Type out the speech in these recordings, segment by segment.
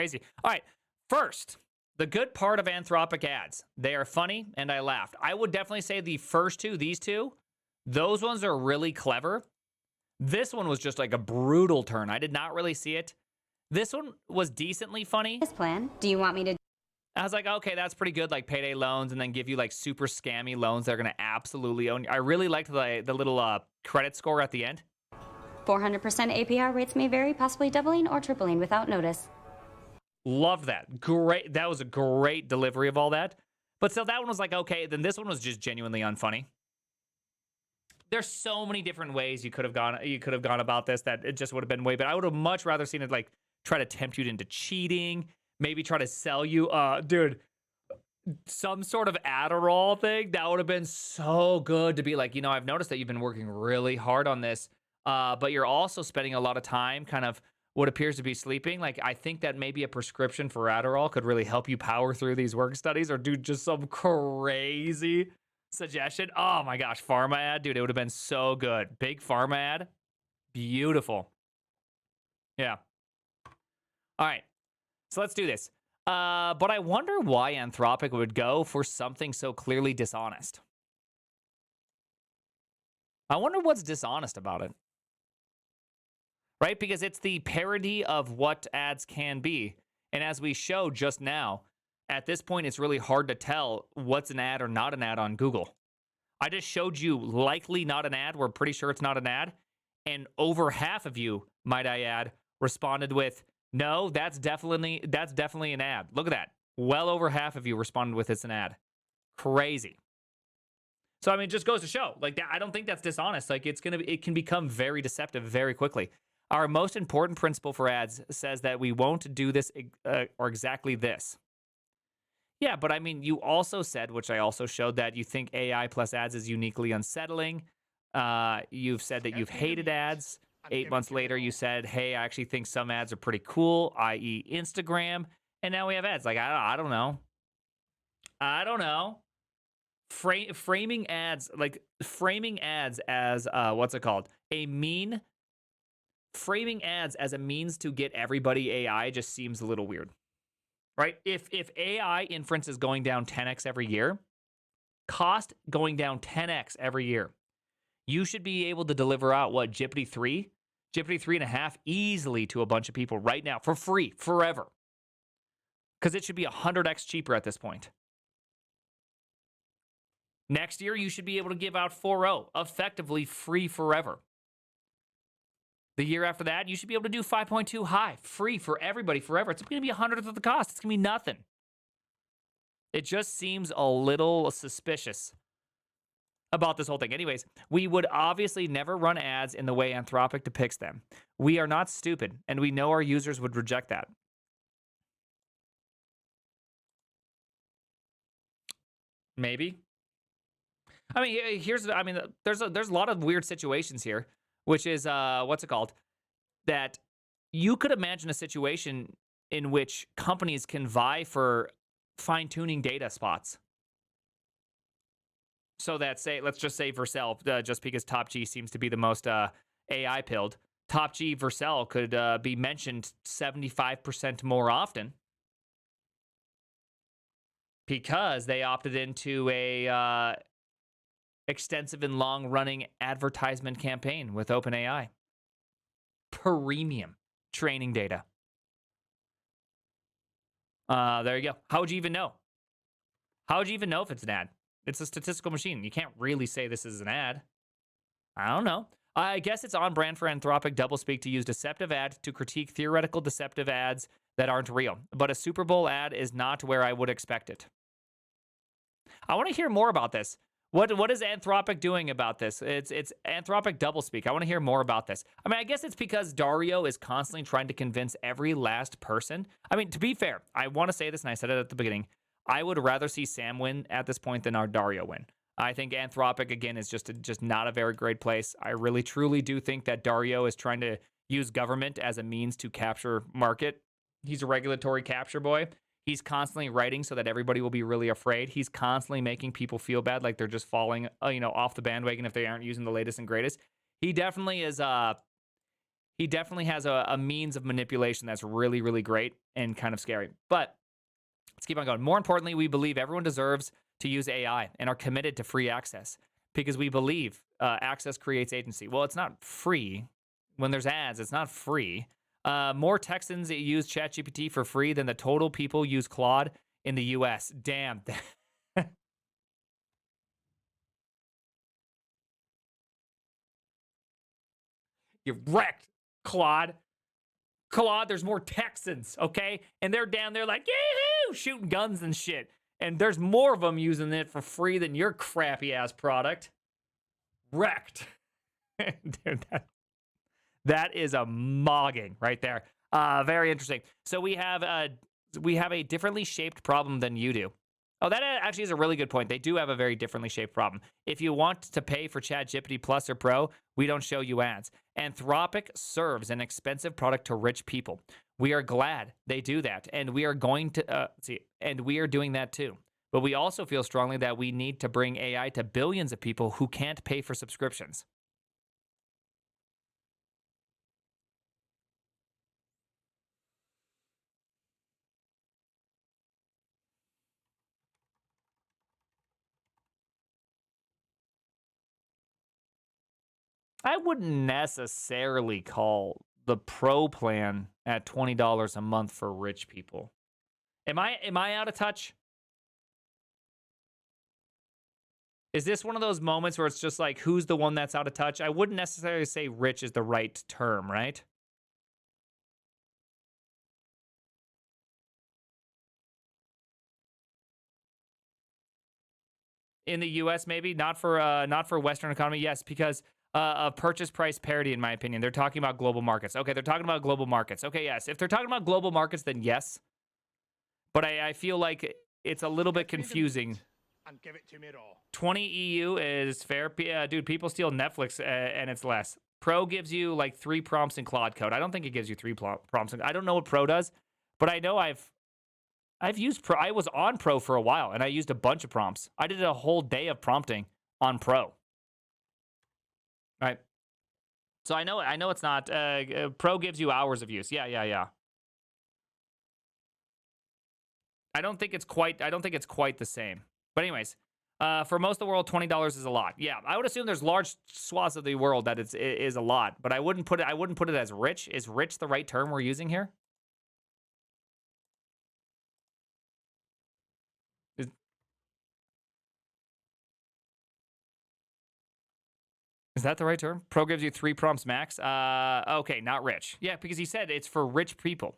Crazy. All right. First, the good part of Anthropic ads. They are funny, and I laughed. I would definitely say the first two, these two, those ones are really clever. This one was just like a brutal turn. I did not really see it. This one was decently funny. This plan. Do you want me to? I was like, okay, that's pretty good. Like payday loans, and then give you like super scammy loans that are going to absolutely own you. I really liked the little credit score at the end. 400% APR rates may vary, possibly doubling or tripling without notice. Love that. Great. That was a great delivery of all that. But still, that one was like, okay. Then this one was just genuinely unfunny. There's so many different ways you could have gone. You could have gone about this that it just would have been way. But I would have much rather seen it like try to tempt you into cheating. Maybe try to sell you, dude, some sort of Adderall thing. That would have been so good to be like, I've noticed that you've been working really hard on this, but you're also spending a lot of time kind of what appears to be sleeping. Like, I think that maybe a prescription for Adderall could really help you power through these work studies, or do just some crazy suggestion. Oh my gosh, pharma ad, dude, it would have been so good. Big pharma ad. Beautiful. Yeah. All right. So let's do this. But I wonder why Anthropic would go for something so clearly dishonest. I wonder what's dishonest about it. Right? Because it's the parody of what ads can be. And as we showed just now, at this point, it's really hard to tell what's an ad or not an ad on Google. I just showed you likely not an ad. We're pretty sure it's not an ad. And over half of you, might I add, responded with, no, that's definitely an ad. Look at that. Well over half of you responded with it's an ad. Crazy. So I mean, it just goes to show, like, that, I don't think that's dishonest. Like, it can become very deceptive very quickly. Our most important principle for ads says that we won't do this or exactly this. Yeah, but I mean, you also said, which I also showed, that you think AI plus ads is uniquely unsettling. You've said that you've hated ads. 8 months later, you said, hey, I actually think some ads are pretty cool, i.e. Instagram. And now we have ads. Like, I don't know. I don't know. Framing ads as, what's it called? Framing ads as a means to get everybody AI just seems a little weird, right? If AI inference is going down 10x every year, cost going down 10x every year, you should be able to deliver out what, Jeopardy 3.5 easily to a bunch of people right now for free, forever. Because it should be 100x cheaper at this point. Next year, you should be able to give out 4.0 effectively free forever. The year after that, you should be able to do 5.2 high, free for everybody forever. It's going to be 100th of the cost. It's going to be nothing. It just seems a little suspicious about this whole thing. Anyways, we would obviously never run ads in the way Anthropic depicts them. We are not stupid, and we know our users would reject that. Maybe. I mean, there's a lot of weird situations here, which is, what's it called? That you could imagine a situation in which companies can vie for fine-tuning data spots. So that, let's just say Vercel, just because Top G seems to be the most AI pilled, Top G Vercel could be mentioned 75% more often because they opted into a extensive and long-running advertisement campaign with OpenAI. Premium training data. There you go. How would you even know? How would you even know if it's an ad? It's a statistical machine. You can't really say this is an ad. I don't know. I guess it's on brand for Anthropic doublespeak to use deceptive ads to critique theoretical deceptive ads that aren't real. But a Super Bowl ad is not where I would expect it. I want to hear more about this. What is Anthropic doing about this? It's Anthropic doublespeak. I want to hear more about this. I mean, I guess it's because Dario is constantly trying to convince every last person. I mean, to be fair, I want to say this, and I said it at the beginning. I would rather see Sam win at this point than our Dario win. I think Anthropic, again, is just not a very great place. I really, truly do think that Dario is trying to use government as a means to capture market. He's a regulatory capture boy. He's constantly writing so that everybody will be really afraid. He's constantly making people feel bad, like they're just falling, off the bandwagon if they aren't using the latest and greatest. He definitely is. he definitely has a means of manipulation that's really, really great and kind of scary. But let's keep on going. More importantly, we believe everyone deserves to use AI and are committed to free access because we believe access creates agency. Well, it's not free. When there's ads, it's not free. More Texans use ChatGPT for free than the total people use Claude in the US. Damn. You're wrecked, Claude. Claude, there's more Texans, okay? And they're down there like, yahoo, shooting guns and shit. And there's more of them using it for free than your crappy ass product. Wrecked. Dude, that is a mogging right there. Very interesting. So we have a differently shaped problem than you do. Oh, that actually is a really good point. They do have a very differently shaped problem. If you want to pay for ChatGPT Plus or Pro, we don't show you ads. Anthropic serves an expensive product to rich people. We are glad they do that, and we are going to and we are doing that too. But we also feel strongly that we need to bring AI to billions of people who can't pay for subscriptions. I wouldn't necessarily call the pro plan at $20 a month for rich people. Am I out of touch? Is this one of those moments where it's just like who's the one that's out of touch? I wouldn't necessarily say rich is the right term, right? In the US maybe, not for Western economy. Yes, because of purchase price parity in my opinion. They're talking about global markets. Okay, they're talking about global markets. Okay, yes. If they're talking about global markets then yes. But I feel like it's a little bit confusing. And give it to me raw. 20 EU is fair. Dude, people steal Netflix and it's less. Pro gives you like 3 prompts in Claude Code. I don't think it gives you 3 prompts. I don't know what Pro does, but I know I've used Pro. I was on Pro for a while and I used a bunch of prompts. I did a whole day of prompting on Pro. Right. So I know it's not Pro gives you hours of use. Yeah. I don't think it's quite the same. But anyways, for most of the world, $20 is a lot. Yeah, I would assume there's large swaths of the world that it is a lot, but I wouldn't put it as rich. Is rich the right term we're using here? Is, is that the right term? Pro gives you 3 prompts max. Okay, not rich. Yeah, because he said it's for rich people.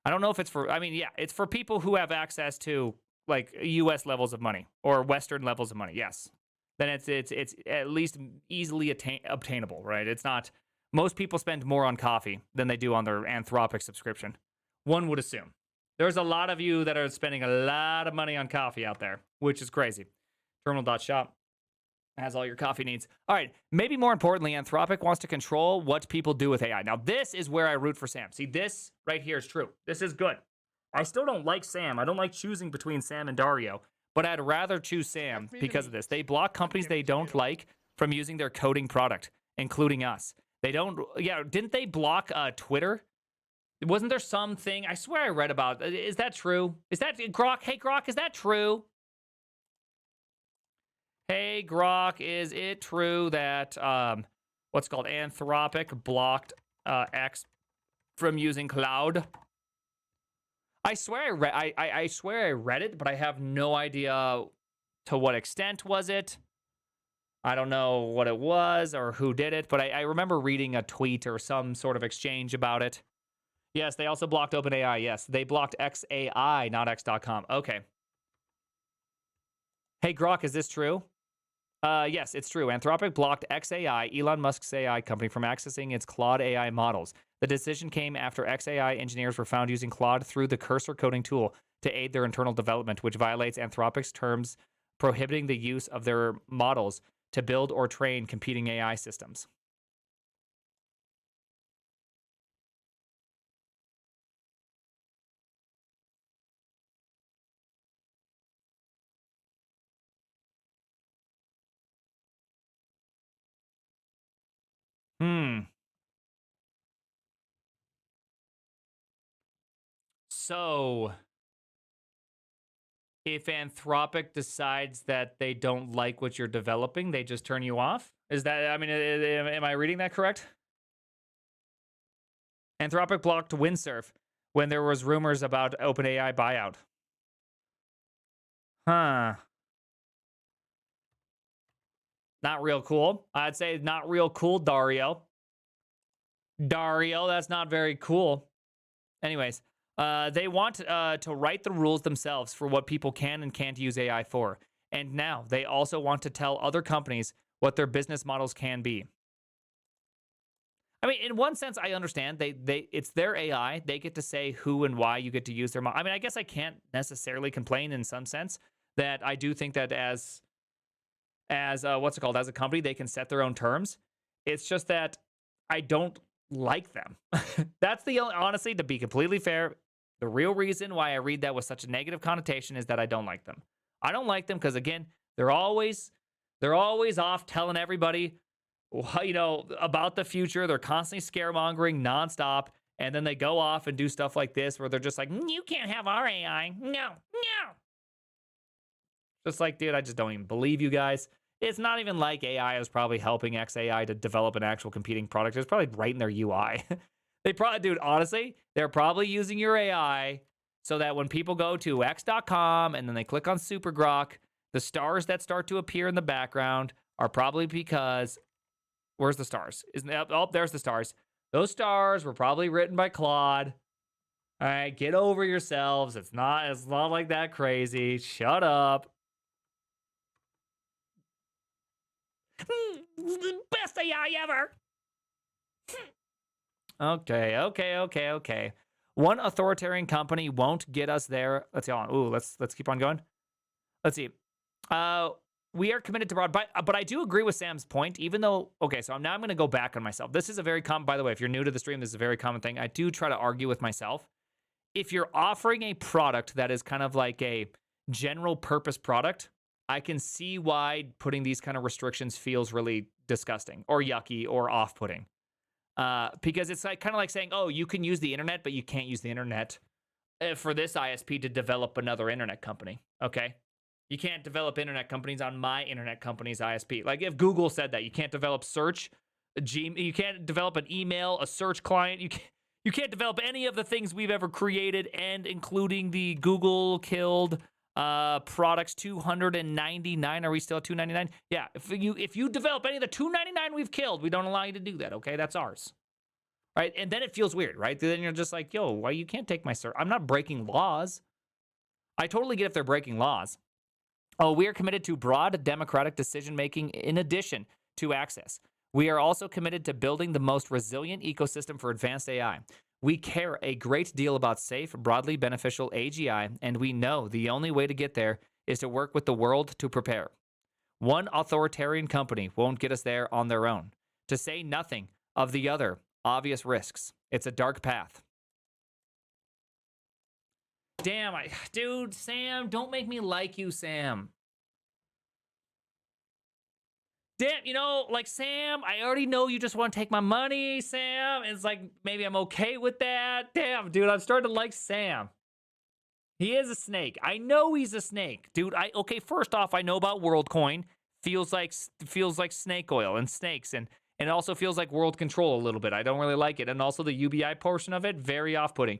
I don't know if it's for. I mean, yeah, it's for people who have access to like U.S. levels of money or Western levels of money. Yes, then it's at least easily obtainable, right? It's not. Most people spend more on coffee than they do on their Anthropic subscription. One would assume. There's a lot of you that are spending a lot of money on coffee out there, which is crazy. Terminal.shop has all your coffee needs. All right, maybe more importantly, Anthropic wants to control what people do with AI. Now, this is where I root for Sam. See, this right here is true. This is good. I still don't like Sam. I don't like choosing between Sam and Dario, but I'd rather choose Sam because of this. They block companies they don't like from using their coding product, including us. They don't, yeah, didn't they block Twitter? Wasn't there something, I swear I read about, is that true? Is that, Grok, hey Grok, is that true? Hey, Grok, is it true that what's called Anthropic blocked X from using cloud? I swear I swear I read it, but I have no idea to what extent was it. I don't know what it was or who did it, but I remember reading a tweet or some sort of exchange about it. Yes, they also blocked OpenAI. Yes, they blocked XAI, not X.com. Okay. Hey, Grok, is this true? Yes, it's true. Anthropic blocked XAI, Elon Musk's AI company, from accessing its Claude AI models. The decision came after XAI engineers were found using Claude through the cursor coding tool to aid their internal development, which violates Anthropic's terms prohibiting the use of their models to build or train competing AI systems. Hmm. So, if Anthropic decides that they don't like what you're developing, they just turn you off? Is that, I mean, am I reading that correct? Anthropic blocked Windsurf when there was rumors about OpenAI buyout. Huh. Not real cool. I'd say not real cool, Dario. Dario, that's not very cool. Anyways, they want to write the rules themselves for what people can and can't use AI for. And now they also want to tell other companies what their business models can be. I mean, in one sense, I understand. It's their AI. They get to say who and why you get to use their model. I mean, I guess I can't necessarily complain in some sense that I do think that as what's it called, as a company, they can set their own terms. It's just that I don't like them. That's the only, honestly, to be completely fair, the real reason why I read that with such a negative connotation is that I don't like them. I don't like them because, again, they're always off telling everybody, about the future. They're constantly scaremongering nonstop, and then they go off and do stuff like this where they're just like, you can't have our AI. No. Just like, dude, I just don't even believe you guys. It's not even like AI is probably helping XAI to develop an actual competing product. It's probably right in their UI. They probably, dude, honestly, they're probably using your AI so that when people go to x.com and then they click on Super Grok, the stars that start to appear in the background are probably because, where's the stars? There's the stars. Those stars were probably written by Claude. All right, get over yourselves. It's not like that crazy. Shut up. Best AI ever. Okay. One authoritarian company won't get us there. Let's see. Let's keep on going. Let's see. We are committed to broad, but I do agree with Sam's point. Even though, okay, so now I'm going to go back on myself. This is a very common. By the way, if you're new to the stream, this is a very common thing. I do try to argue with myself. If you're offering a product that is kind of like a general purpose product, I can see why putting these kind of restrictions feels really disgusting or yucky or off-putting. Because it's like kind of like saying, oh, you can use the internet, but you can't use the internet for this ISP to develop another internet company. Okay. You can't develop internet companies on my internet company's ISP. Like if Google said that, you can't develop search, you can't develop an email, a search client. You can't develop any of the things we've ever created, and including the Google killed products 299. Are we still at 299? Yeah. If you develop any of the 299 we've killed, we don't allow you to do that. Okay, that's ours. Right? And then it feels weird, right? Then you're just like, yo, why you can't take my search? I'm not breaking laws. I totally get if they're breaking laws. Oh, we are committed to broad democratic decision making in addition to access. We are also committed to building the most resilient ecosystem for advanced AI. We care a great deal about safe, broadly beneficial AGI, and we know the only way to get there is to work with the world to prepare. One authoritarian company won't get us there on their own, to say nothing of the other obvious risks. It's a dark path. Damn, dude, Sam, don't make me like you, Sam. Damn, like, Sam, I already know you just want to take my money, Sam. It's like, maybe I'm okay with that. Damn, dude, I'm starting to like Sam. He is a snake. I know he's a snake. Dude, okay, first off, I know about WorldCoin. Feels like snake oil and snakes, and it also feels like world control a little bit. I don't really like it. And also the UBI portion of it, very off-putting.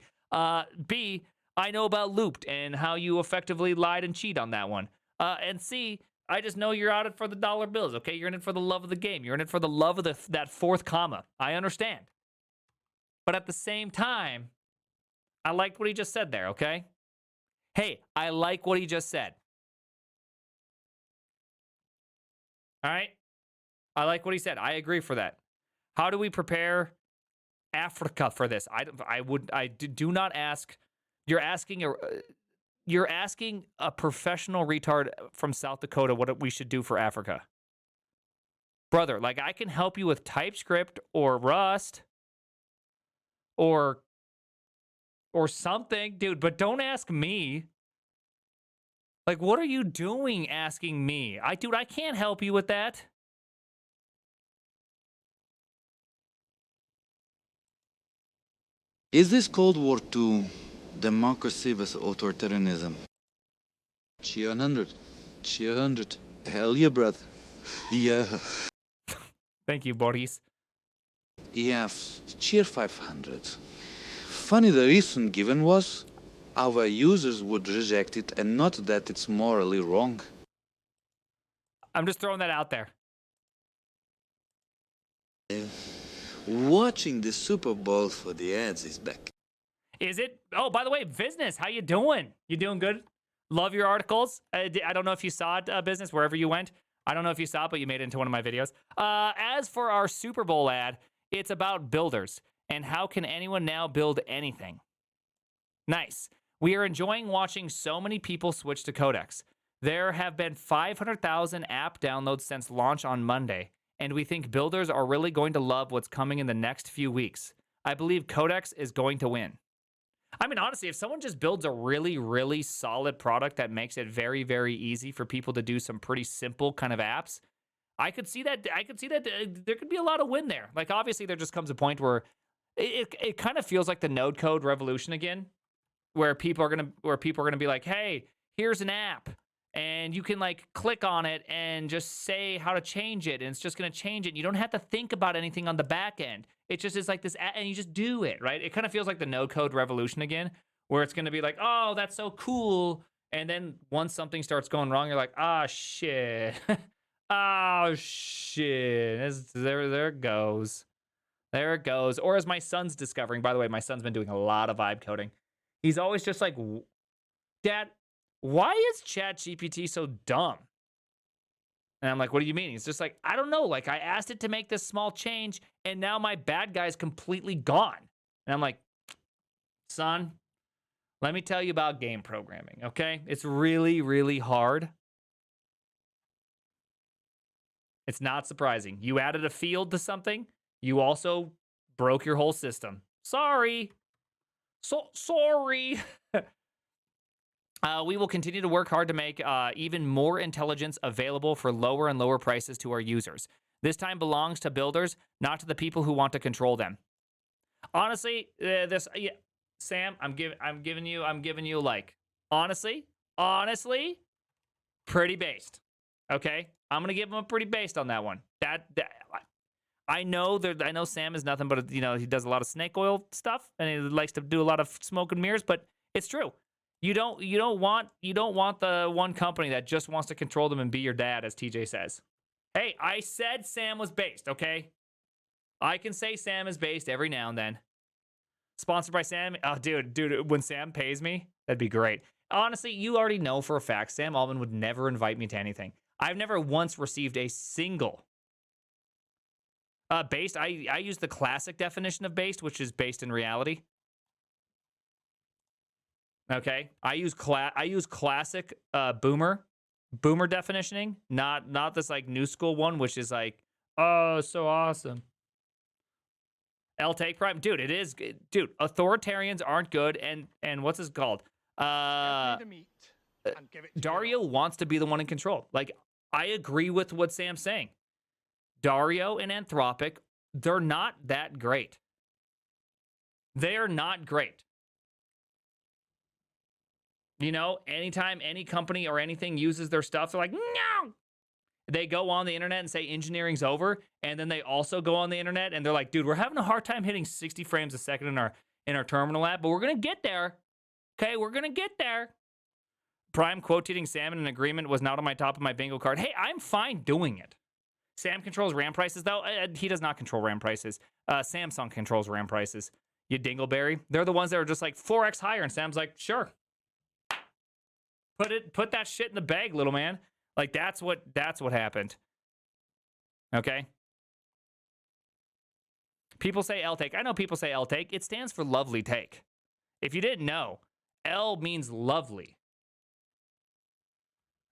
B, I know about Looped and how you effectively lied and cheat on that one. And C, I just know you're out it for the dollar bills, okay? You're in it for the love of the game. You're in it for the love of that fourth comma. I understand. But at the same time, I liked what he just said there, okay? Hey, I like what he just said. All right? I like what he said. I agree for that. How do we prepare Africa for this? I do not ask. You're asking a professional retard from South Dakota what we should do for Africa. Brother, like, I can help you with TypeScript or Rust or something, dude, but don't ask me. Like, what are you doing asking me? I can't help you with that. Is this Cold War II Democracy versus authoritarianism. Cheer 100. Cheer 100. Hell yeah, brother. Yeah. Thank you, Boris. Yeah, cheer 500. Funny, the reason given was our users would reject it and not that it's morally wrong. I'm just throwing that out there. Watching the Super Bowl for the ads is back. Is it? Oh, by the way, Business, how you doing? You doing good? Love your articles. I don't know if you saw it, Business, wherever you went. I don't know if you saw it, but you made it into one of my videos. As for our Super Bowl ad, it's about builders and how can anyone now build anything. Nice. We are enjoying watching so many people switch to Codex. There have been 500,000 app downloads since launch on Monday, and we think builders are really going to love what's coming in the next few weeks. I believe Codex is going to win. I mean, honestly, if someone just builds a really, really solid product that makes it very, very easy for people to do some pretty simple kind of apps, I could see that. There could be a lot of win there. Like, obviously, there just comes a point where it kind of feels like the node code revolution again, where people are gonna be like, hey, here's an app, and you can like click on it and just say how to change it, and it's just gonna change it. You don't have to think about anything on the back end. It just is like this, and you just do it, right? It kind of feels like the no code revolution again, where it's gonna be like, oh, that's so cool, and then once something starts going wrong, you're like, ah, shit, oh shit, there it goes. There it goes. Or as my son's discovering, by the way, my son's been doing a lot of vibe coding. He's always just like, Dad, why is ChatGPT so dumb? And I'm like, what do you mean? He's just like, I don't know. Like, I asked it to make this small change, and now my bad guy's completely gone. And I'm like, son, let me tell you about game programming, okay? It's really, really hard. It's not surprising. You added a field to something, you also broke your whole system. Sorry. Sorry. We will continue to work hard to make even more intelligence available for lower and lower prices to our users. This time belongs to builders, not to the people who want to control them. Honestly, Sam, I'm giving you like, honestly, pretty based. Okay, I'm gonna give him a pretty based on that one. I know Sam is nothing but he does a lot of snake oil stuff and he likes to do a lot of smoke and mirrors, but it's true. You don't want the one company that just wants to control them and be your dad, as TJ says. Hey, I said Sam was based, okay? I can say Sam is based every now and then. Sponsored by Sam. Oh, dude, when Sam pays me, that'd be great. Honestly, you already know for a fact Sam Altman would never invite me to anything. I've never once received a single based. I use the classic definition of based, which is based in reality. Okay, I use classic boomer definitioning, not this like new school one, which is like, oh, so awesome. L take prime, dude. It is, dude. Authoritarians aren't good, and what's this called? Dario wants to be the one in control. Like, I agree with what Sam's saying. Dario and Anthropic, they're not that great. They're not great. Anytime any company or anything uses their stuff, they're like, no. They go on the internet and say engineering's over, and then they also go on the internet and they're like, dude, we're having a hard time hitting 60 frames a second in our terminal app, but we're gonna get there. Okay, we're gonna get there. Prime quoting Sam in an agreement was not on my top of my bingo card. Hey, I'm fine doing it. Sam controls RAM prices, though. He does not control RAM prices. Samsung controls RAM prices. You dingleberry. They're the ones that are just like 4x higher, and Sam's like, sure. Put that shit in the bag, little man. Like, that's what happened. Okay? People say L take. I know people say L take. It stands for lovely take. If you didn't know, L means lovely.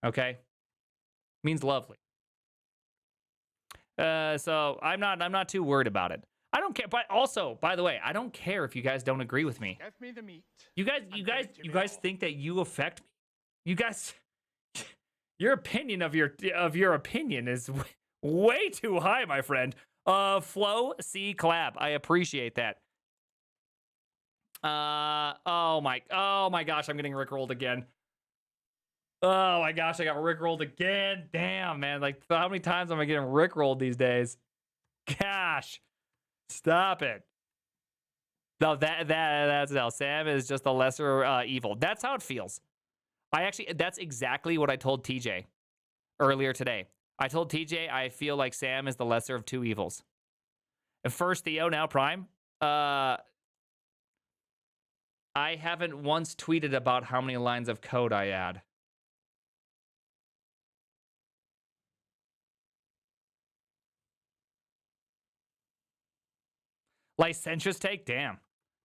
Okay? Means lovely. So I'm not too worried about it. I don't care. But also, by the way, I don't care if you guys don't agree with me. Give me the meat. You guys think that you affect me? You guys, your opinion of your opinion is way too high, my friend. Flow C collab. I appreciate that. Oh my gosh, I'm getting rickrolled again. Oh my gosh, I got rickrolled again. Damn, man. Like, how many times am I getting rickrolled these days? Gosh, stop it. No, that's no. Sam is just the lesser evil. That's how it feels. That's exactly what I told TJ earlier today. I told TJ I feel like Sam is the lesser of two evils. And first Theo, now Prime. I haven't once tweeted about how many lines of code I add. Licentious take? Damn.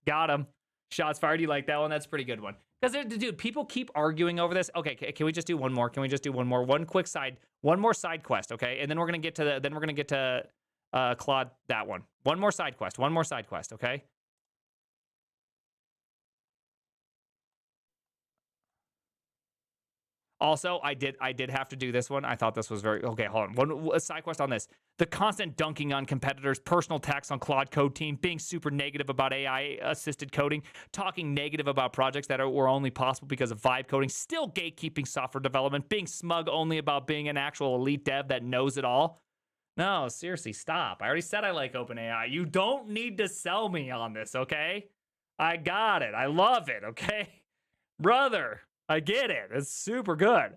Got him. Shots fired. You like that one? That's a pretty good one. Because, dude, people keep arguing over this. Okay, can we just do one more? Can we just do one more? One more side quest, okay? And then we're gonna get to Claude, that one. One more side quest, okay? Also, I did have to do this one. I thought this was very okay. Hold on, one side quest on this: the constant dunking on competitors, personal attacks on Claude Code team, being super negative about AI assisted coding, talking negative about projects that were only possible because of vibe coding, still gatekeeping software development, being smug only about being an actual elite dev that knows it all. No, seriously, stop. I already said I like OpenAI. You don't need to sell me on this, okay? I got it. I love it, okay? Brother, I get it. It's super good.